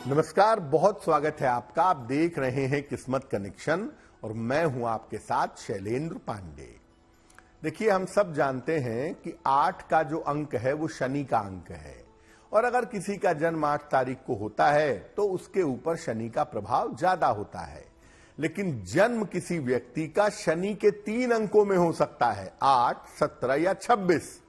नमस्कार, बहुत स्वागत है आपका। आप देख रहे हैं किस्मत कनेक्शन और मैं हूं आपके साथ शैलेंद्र पांडे। देखिए, हम सब जानते हैं कि 8 का जो अंक है वो शनि का अंक है और अगर किसी का जन्म 8 तारीख को होता है तो उसके ऊपर शनि का प्रभाव ज्यादा होता है। लेकिन जन्म किसी व्यक्ति का शनि के 3 अंकों में हो सकता है, 8, 17 या 26।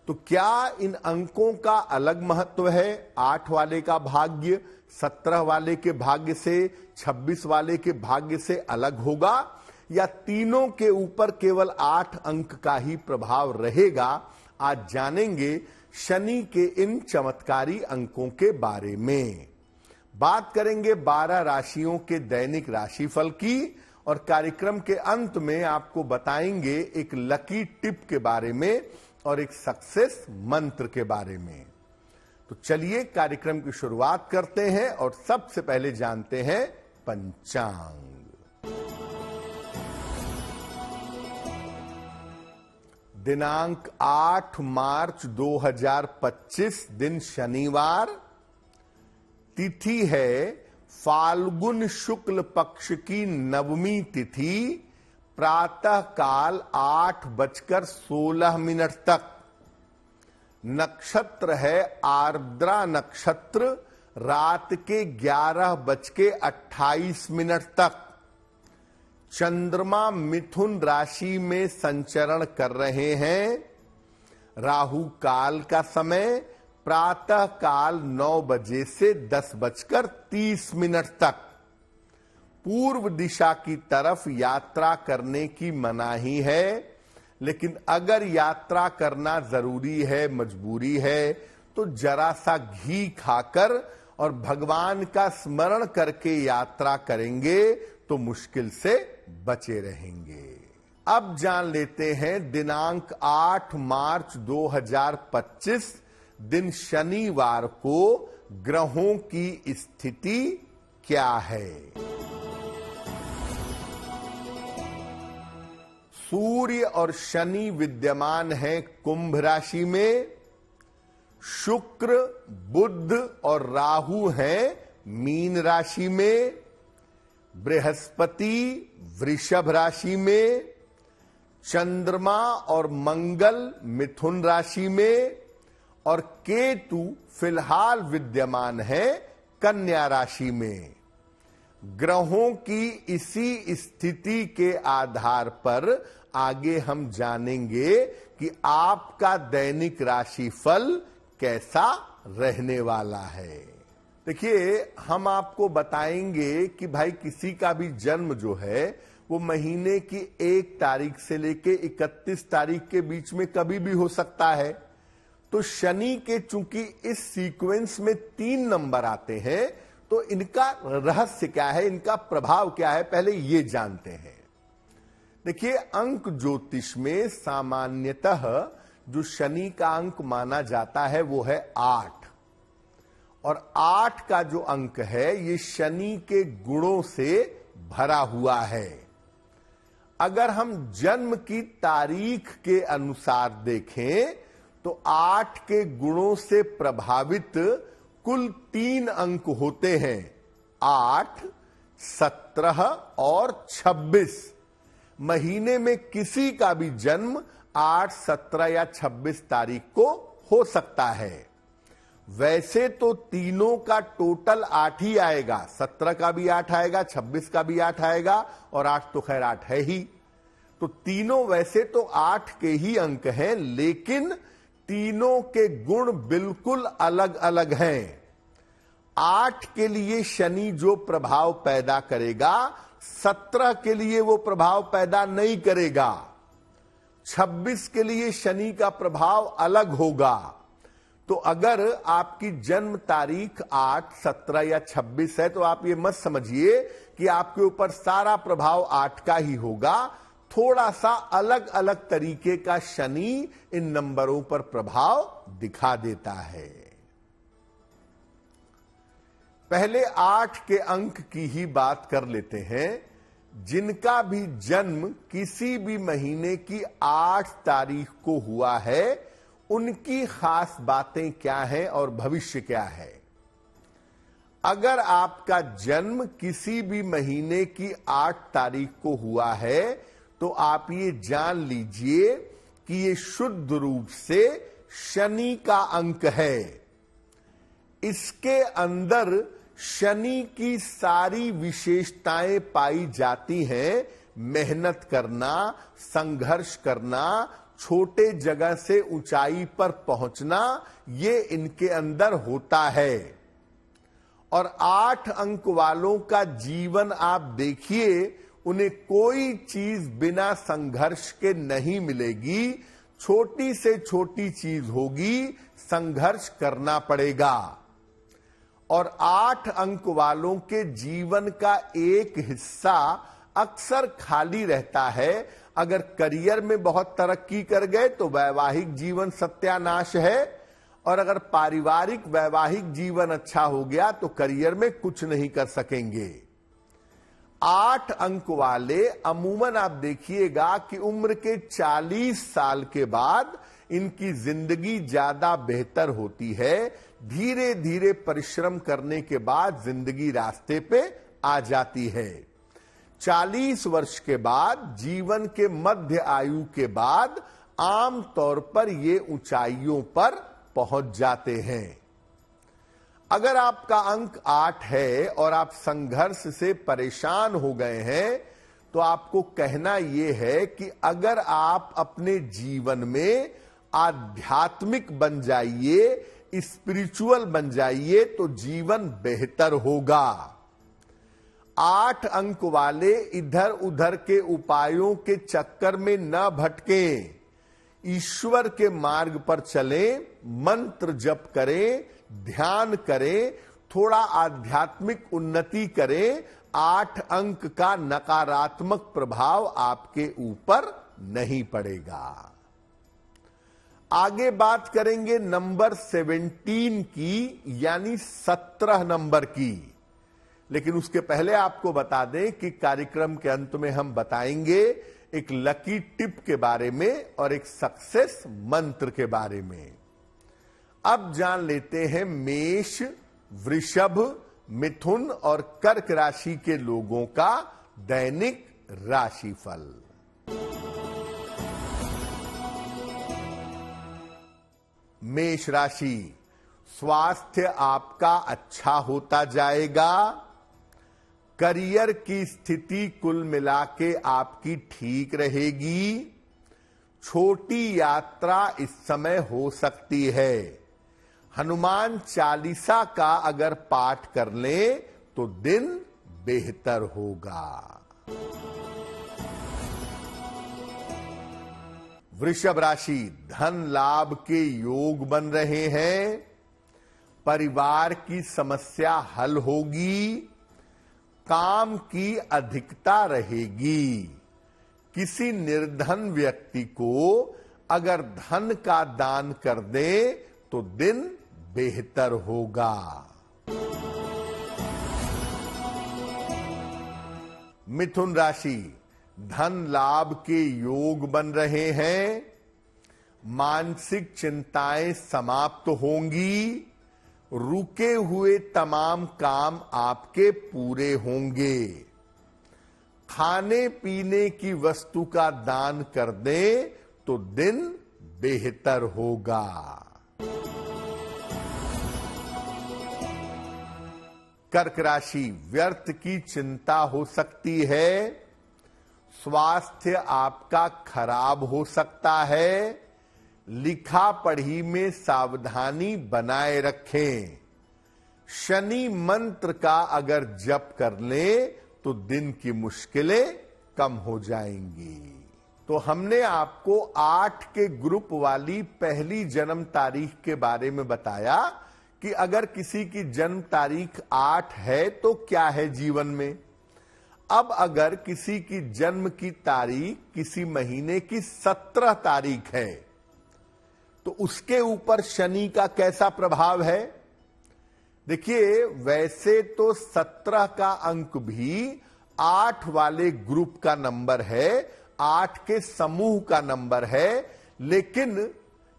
तो क्या इन अंकों का अलग महत्व है? 8 वाले का भाग्य 17 वाले के भाग्य से, 26 वाले के भाग्य से अलग होगा या तीनों के ऊपर केवल 8 अंक का ही प्रभाव रहेगा? आज जानेंगे शनि के इन चमत्कारी अंकों के बारे में। बात करेंगे 12 राशियों के दैनिक राशिफल की और कार्यक्रम के अंत में आपको बताएंगे एक लकी टिप के बारे में और एक सक्सेस मंत्र के बारे में। तो चलिए कार्यक्रम की शुरुआत करते हैं और सबसे पहले जानते हैं पंचांग। दिनांक 8 मार्च 2025, दिन शनिवार। तिथि है फाल्गुन शुक्ल पक्ष की नवमी तिथि, प्रातः काल 8:16 तक। नक्षत्र है आर्द्रा नक्षत्र, रात के 11:28 तक। चंद्रमा मिथुन राशि में संचरण कर रहे हैं। राहु काल का समय प्रातः काल 9 बजे से 10:30 तक। पूर्व दिशा की तरफ यात्रा करने की मनाही है, लेकिन अगर यात्रा करना जरूरी है, मजबूरी है, तो जरा सा घी खाकर और भगवान का स्मरण करके यात्रा करेंगे तो मुश्किल से बचे रहेंगे। अब जान लेते हैं दिनांक 8 मार्च 2025, दिन शनिवार को ग्रहों की स्थिति क्या है। सूर्य और शनि विद्यमान हैं कुंभ राशि में। शुक्र, बुध और राहु हैं मीन राशि में। बृहस्पति वृषभ राशि में। चंद्रमा और मंगल मिथुन राशि में और केतु फिलहाल विद्यमान है कन्या राशि में। ग्रहों की इसी स्थिति के आधार पर आगे हम जानेंगे कि आपका दैनिक राशिफल कैसा रहने वाला है। देखिए, हम आपको बताएंगे कि भाई किसी का भी जन्म जो है वो महीने की 1 तारीख से लेके 31 तारीख के बीच में कभी भी हो सकता है। तो शनि के चूंकि इस सीक्वेंस में 3 नंबर आते हैं, तो इनका रहस्य क्या है, इनका प्रभाव क्या है, पहले ये जानते हैं। देखिए, अंक ज्योतिष में सामान्यतः जो शनि का अंक माना जाता है वो है 8 और 8 का जो अंक है ये शनि के गुणों से भरा हुआ है। अगर हम जन्म की तारीख के अनुसार देखें तो 8 के गुणों से प्रभावित कुल 3 अंक होते हैं, 8, 17 और 26। महीने में किसी का भी जन्म 8, 17 या 26 तारीख को हो सकता है। वैसे तो तीनों का टोटल 8 ही आएगा, 17 का भी 8 आएगा, 26 का भी 8 आएगा और 8 तो खैर 8 है ही। तो तीनों वैसे तो 8 के ही अंक हैं, लेकिन तीनों के गुण बिल्कुल अलग अलग हैं। 8 के लिए शनि जो प्रभाव पैदा करेगा, 17 के लिए वो प्रभाव पैदा नहीं करेगा। 26 के लिए शनि का प्रभाव अलग होगा। तो अगर आपकी जन्म तारीख 8, 17 या 26 है तो आप ये मत समझिए कि आपके ऊपर सारा प्रभाव 8 का ही होगा। थोड़ा सा अलग अलग तरीके का शनि इन नंबरों पर प्रभाव दिखा देता है। पहले 8 के अंक की ही बात कर लेते हैं। जिनका भी जन्म किसी भी महीने की 8 तारीख को हुआ है, उनकी खास बातें क्या हैं और भविष्य क्या है। अगर आपका जन्म किसी भी महीने की 8 तारीख को हुआ है तो आप ये जान लीजिए कि ये शुद्ध रूप से शनि का अंक है। इसके अंदर शनि की सारी विशेषताएं पाई जाती हैं। मेहनत करना, संघर्ष करना, छोटे जगह से ऊंचाई पर पहुंचना, ये इनके अंदर होता है। और 8 अंक वालों का जीवन आप देखिए, उन्हें कोई चीज बिना संघर्ष के नहीं मिलेगी। छोटी से छोटी चीज होगी, संघर्ष करना पड़ेगा। और 8 अंक वालों के जीवन का एक हिस्सा अक्सर खाली रहता है। अगर करियर में बहुत तरक्की कर गए तो वैवाहिक जीवन सत्यानाश है, और अगर पारिवारिक वैवाहिक जीवन अच्छा हो गया तो करियर में कुछ नहीं कर सकेंगे। 8 अंक वाले अमूमन आप देखिएगा कि उम्र के 40 साल के बाद इनकी जिंदगी ज्यादा बेहतर होती है। धीरे धीरे परिश्रम करने के बाद जिंदगी रास्ते पे आ जाती है। 40 वर्ष के बाद, जीवन के मध्य आयु के बाद आम तौर पर ये ऊंचाइयों पर पहुंच जाते हैं। अगर आपका अंक 8 है और आप संघर्ष से परेशान हो गए हैं तो आपको कहना यह है कि अगर आप अपने जीवन में आध्यात्मिक बन जाइए, स्पिरिचुअल बन जाइए तो जीवन बेहतर होगा। 8 अंक वाले इधर उधर के उपायों के चक्कर में न भटकें, ईश्वर के मार्ग पर चलें, मंत्र जप करें, ध्यान करें, थोड़ा आध्यात्मिक उन्नति करें। 8 अंक का नकारात्मक प्रभाव आपके ऊपर नहीं पड़ेगा। आगे बात करेंगे नंबर 17 की, यानी 17 नंबर की। लेकिन उसके पहले आपको बता दें कि कार्यक्रम के अंत में हम बताएंगे एक लकी टिप के बारे में और एक सक्सेस मंत्र के बारे में। अब जान लेते हैं मेष, वृषभ, मिथुन और कर्क राशि के लोगों का दैनिक राशिफल। मेष राशि, स्वास्थ्य आपका अच्छा होता जाएगा। करियर की स्थिति कुल मिला के आपकी ठीक रहेगी। छोटी यात्रा इस समय हो सकती है। हनुमान चालीसा का अगर पाठ कर लें तो दिन बेहतर होगा। वृषभ राशि, धन लाभ के योग बन रहे हैं। परिवार की समस्या हल होगी। काम की अधिकता रहेगी। किसी निर्धन व्यक्ति को अगर धन का दान कर दें तो दिन बेहतर होगा। मिथुन राशि, धन लाभ के योग बन रहे हैं। मानसिक चिंताएं समाप्त होंगी। रुके हुए तमाम काम आपके पूरे होंगे। खाने पीने की वस्तु का दान कर दें तो दिन बेहतर होगा। कर्क राशि, व्यर्थ की चिंता हो सकती है। स्वास्थ्य आपका खराब हो सकता है। लिखा पढ़ी में सावधानी बनाए रखें। शनि मंत्र का अगर जप कर लें तो दिन की मुश्किलें कम हो जाएंगी। तो हमने आपको 8 के ग्रुप वाली पहली जन्म तारीख के बारे में बताया कि अगर किसी की जन्म तारीख 8 है तो क्या है जीवन में। अब अगर किसी की जन्म की तारीख किसी महीने की 17 तारीख है तो उसके ऊपर शनि का कैसा प्रभाव है। देखिए, वैसे तो 17 का अंक भी 8 वाले ग्रुप का नंबर है, 8 के समूह का नंबर है, लेकिन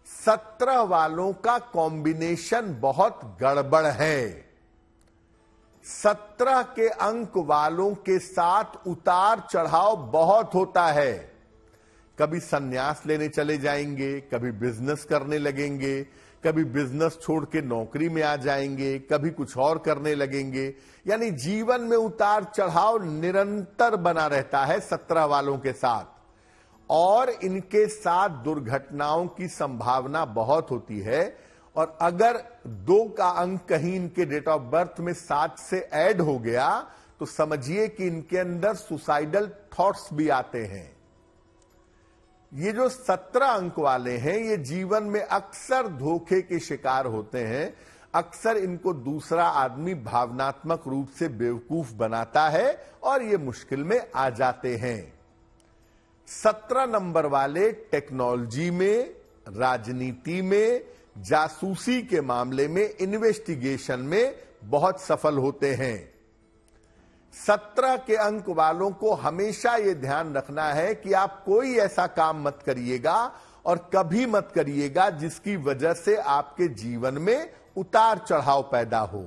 17 वालों का कॉम्बिनेशन बहुत गड़बड़ है। 17 के अंक वालों के साथ उतार चढ़ाव बहुत होता है। कभी सन्यास लेने चले जाएंगे, कभी बिजनेस करने लगेंगे, कभी बिजनेस छोड़ के नौकरी में आ जाएंगे, कभी कुछ और करने लगेंगे। यानी जीवन में उतार चढ़ाव निरंतर बना रहता है 17 वालों के साथ, और इनके साथ दुर्घटनाओं की संभावना बहुत होती है। और अगर 2 का अंक कहीं इनके डेट ऑफ बर्थ में 7 से ऐड हो गया तो समझिए कि इनके अंदर सुसाइडल थॉट्स भी आते हैं। ये जो 17 अंक वाले हैं ये जीवन में अक्सर धोखे के शिकार होते हैं। अक्सर इनको दूसरा आदमी भावनात्मक रूप से बेवकूफ बनाता है और ये मुश्किल में आ जाते हैं। 17 नंबर वाले टेक्नोलॉजी में, राजनीति में, जासूसी के मामले में, इन्वेस्टिगेशन में बहुत सफल होते हैं। 17 के अंक वालों को हमेशा यह ध्यान रखना है कि आप कोई ऐसा काम मत करिएगा और कभी मत करिएगा जिसकी वजह से आपके जीवन में उतार चढ़ाव पैदा हो।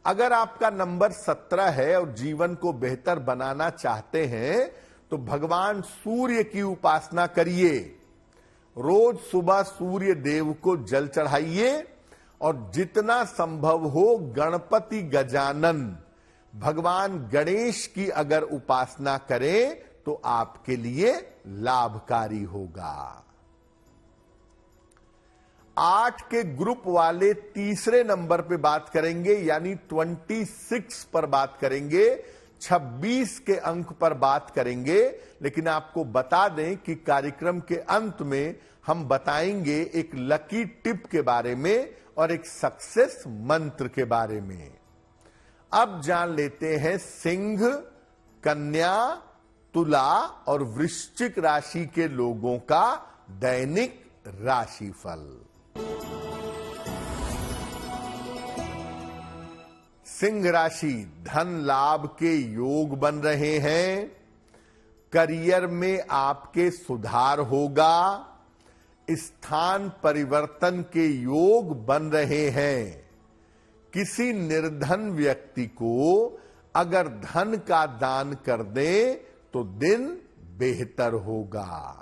अगर आपका नंबर 17 है और जीवन को बेहतर बनाना चाहते हैं तो भगवान सूर्य की उपासना करिए। रोज सुबह सूर्य देव को जल चढ़ाइए और जितना संभव हो गणपति गजानन, भगवान गणेश की अगर उपासना करें तो आपके लिए लाभकारी होगा। 8 के ग्रुप वाले तीसरे नंबर पे बात करेंगे, यानी 26 पर बात करेंगे, 26 के अंक पर बात करेंगे। लेकिन आपको बता दें कि कार्यक्रम के अंत में हम बताएंगे एक लकी टिप के बारे में और एक सक्सेस मंत्र के बारे में। अब जान लेते हैं सिंह, कन्या, तुला और वृश्चिक राशि के लोगों का दैनिक राशिफल। सिंह राशि, धन लाभ के योग बन रहे हैं। करियर में आपके सुधार होगा। स्थान परिवर्तन के योग बन रहे हैं। किसी निर्धन व्यक्ति को अगर धन का दान कर दें तो दिन बेहतर होगा।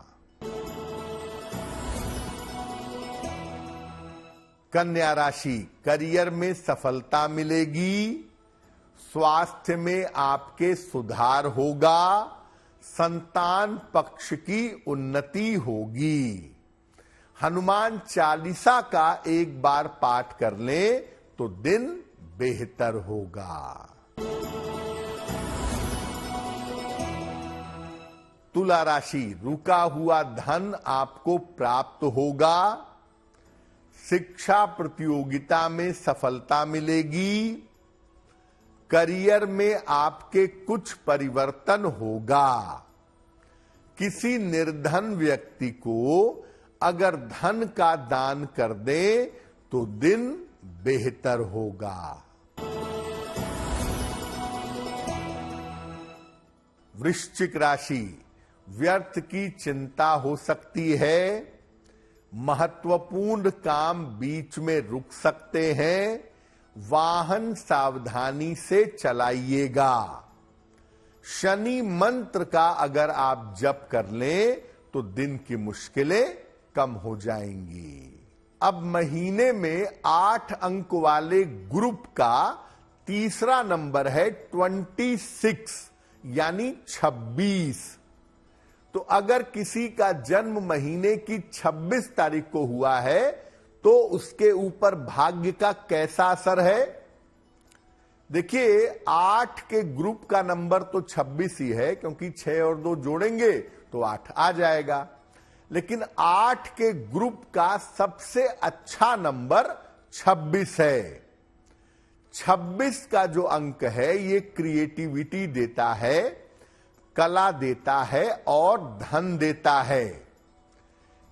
कन्या राशि, करियर में सफलता मिलेगी। स्वास्थ्य में आपके सुधार होगा। संतान पक्ष की उन्नति होगी। हनुमान चालीसा का एक बार पाठ कर लें तो दिन बेहतर होगा। तुला राशि, रुका हुआ धन आपको प्राप्त होगा। शिक्षा प्रतियोगिता में सफलता मिलेगी। करियर में आपके कुछ परिवर्तन होगा। किसी निर्धन व्यक्ति को अगर धन का दान कर दें तो दिन बेहतर होगा। वृश्चिक राशि, व्यर्थ की चिंता हो सकती है। महत्वपूर्ण काम बीच में रुक सकते हैं। वाहन सावधानी से चलाइएगा। शनि मंत्र का अगर आप जप कर लें तो दिन की मुश्किलें कम हो जाएंगी। अब महीने में 8 अंक वाले ग्रुप का तीसरा नंबर है 26, यानी 26। तो अगर किसी का जन्म महीने की 26 तारीख को हुआ है तो उसके ऊपर भाग्य का कैसा असर है? देखिए, 8 के ग्रुप का नंबर तो 26 ही है, क्योंकि 6 और 2 जोड़ेंगे तो 8 आ जाएगा। लेकिन 8 के ग्रुप का सबसे अच्छा नंबर 26 है। 26 का जो अंक है ये क्रिएटिविटी देता है, कला देता है और धन देता है।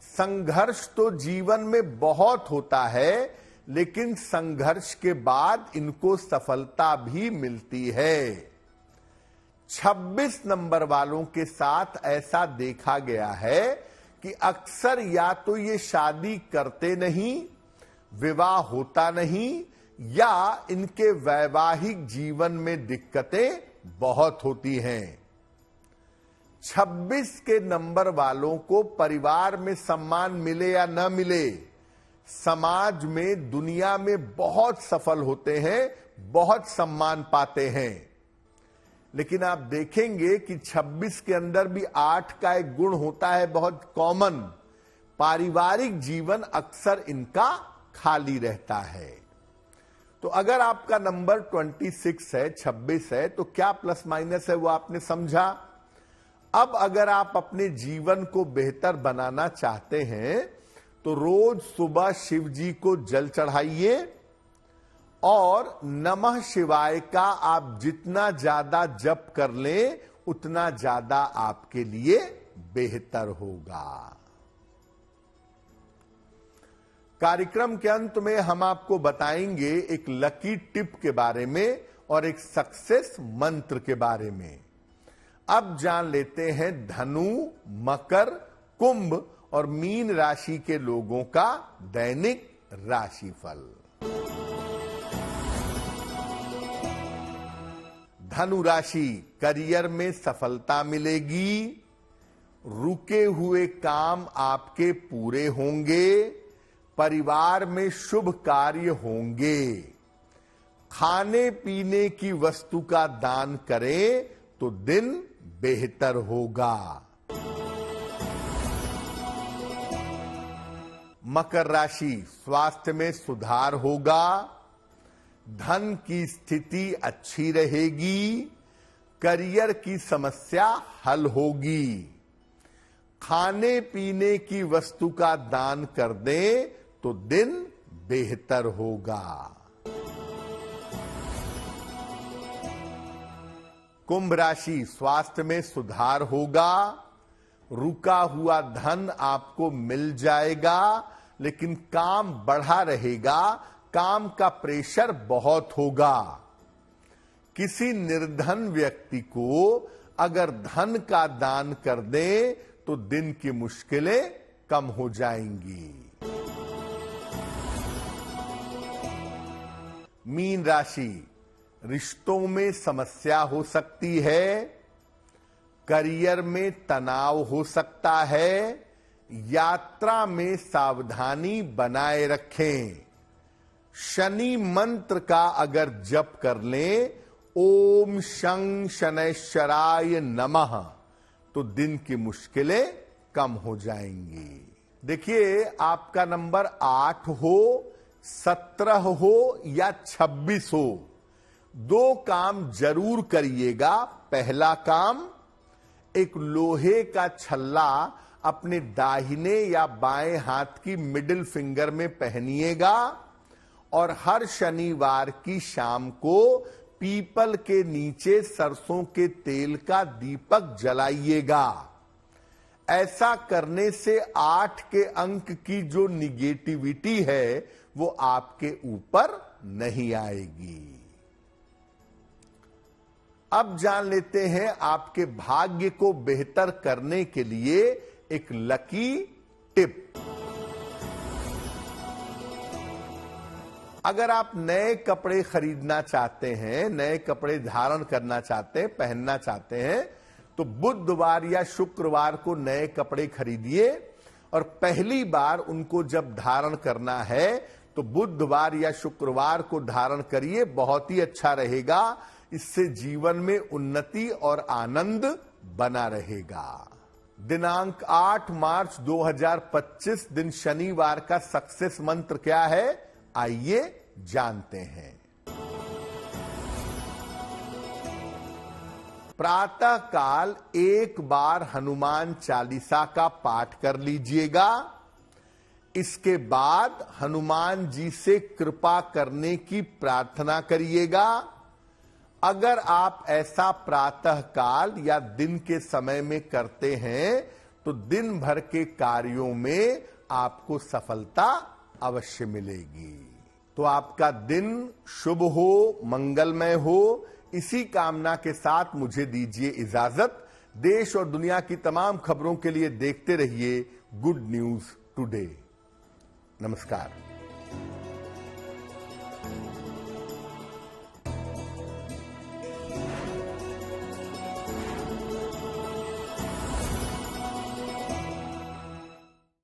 संघर्ष तो जीवन में बहुत होता है, लेकिन संघर्ष के बाद इनको सफलता भी मिलती है। 26 नंबर वालों के साथ ऐसा देखा गया है कि अक्सर या तो ये शादी करते नहीं, विवाह होता नहीं, या इनके वैवाहिक जीवन में दिक्कतें बहुत होती हैं। 26 के नंबर वालों को परिवार में सम्मान मिले या न मिले, समाज में, दुनिया में बहुत सफल होते हैं, बहुत सम्मान पाते हैं। लेकिन आप देखेंगे कि 26 के अंदर भी 8 का एक गुण होता है बहुत कॉमन। पारिवारिक जीवन अक्सर इनका खाली रहता है। तो अगर आपका नंबर 26 है, 26 है, तो क्या प्लस माइनस है वो आपने समझा। अब अगर आप अपने जीवन को बेहतर बनाना चाहते हैं तो रोज सुबह शिव जी को जल चढ़ाइए और नमः शिवाय का आप जितना ज्यादा जप कर लें उतना ज्यादा आपके लिए बेहतर होगा। कार्यक्रम के अंत में हम आपको बताएंगे एक लकी टिप के बारे में और एक सक्सेस मंत्र के बारे में। अब जान लेते हैं धनु, मकर, कुंभ और मीन राशि के लोगों का दैनिक राशिफल। धनु राशि, करियर में सफलता मिलेगी, रुके हुए काम आपके पूरे होंगे, परिवार में शुभ कार्य होंगे, खाने पीने की वस्तु का दान करें तो दिन बेहतर होगा। मकर राशि, स्वास्थ्य में सुधार होगा, धन की स्थिति अच्छी रहेगी, करियर की समस्या हल होगी, खाने पीने की वस्तु का दान कर दें तो दिन बेहतर होगा। कुंभ राशि, स्वास्थ्य में सुधार होगा, रुका हुआ धन आपको मिल जाएगा, लेकिन काम बढ़ा रहेगा, काम का प्रेशर बहुत होगा। किसी निर्धन व्यक्ति को अगर धन का दान कर दें तो दिन की मुश्किलें कम हो जाएंगी। मीन राशि, रिश्तों में समस्या हो सकती है, करियर में तनाव हो सकता है, यात्रा में सावधानी बनाए रखें। शनि मंत्र का अगर जप कर लें, ओम शं शनैश्चराय नमः, तो दिन की मुश्किलें कम हो जाएंगी। देखिए, आपका नंबर 8 हो, 17 हो या 26 हो, 2 काम जरूर करिएगा। पहला काम, एक लोहे का छल्ला अपने दाहिने या बाएं हाथ की मिडिल फिंगर में पहनिएगा और हर शनिवार की शाम को पीपल के नीचे सरसों के तेल का दीपक जलाइएगा। ऐसा करने से 8 के अंक की जो निगेटिविटी है वो आपके ऊपर नहीं आएगी। अब जान लेते हैं आपके भाग्य को बेहतर करने के लिए एक लकी टिप। अगर आप नए कपड़े खरीदना चाहते हैं, नए कपड़े धारण करना चाहते हैं, पहनना चाहते हैं, तो बुधवार या शुक्रवार को नए कपड़े खरीदिए और पहली बार उनको जब धारण करना है तो बुधवार या शुक्रवार को धारण करिए, बहुत ही अच्छा रहेगा। इससे जीवन में उन्नति और आनंद बना रहेगा। दिनांक 8 मार्च 2025 दिन शनिवार का सक्सेस मंत्र क्या है, आइए जानते हैं। प्रातः काल एक बार हनुमान चालीसा का पाठ कर लीजिएगा। इसके बाद हनुमान जी से कृपा करने की प्रार्थना करिएगा। अगर आप ऐसा प्रातः काल या दिन के समय में करते हैं तो दिन भर के कार्यों में आपको सफलता अवश्य मिलेगी। तो आपका दिन शुभ हो, मंगलमय हो, इसी कामना के साथ मुझे दीजिए इजाजत। देश और दुनिया की तमाम खबरों के लिए देखते रहिए गुड न्यूज टुडे। नमस्कार।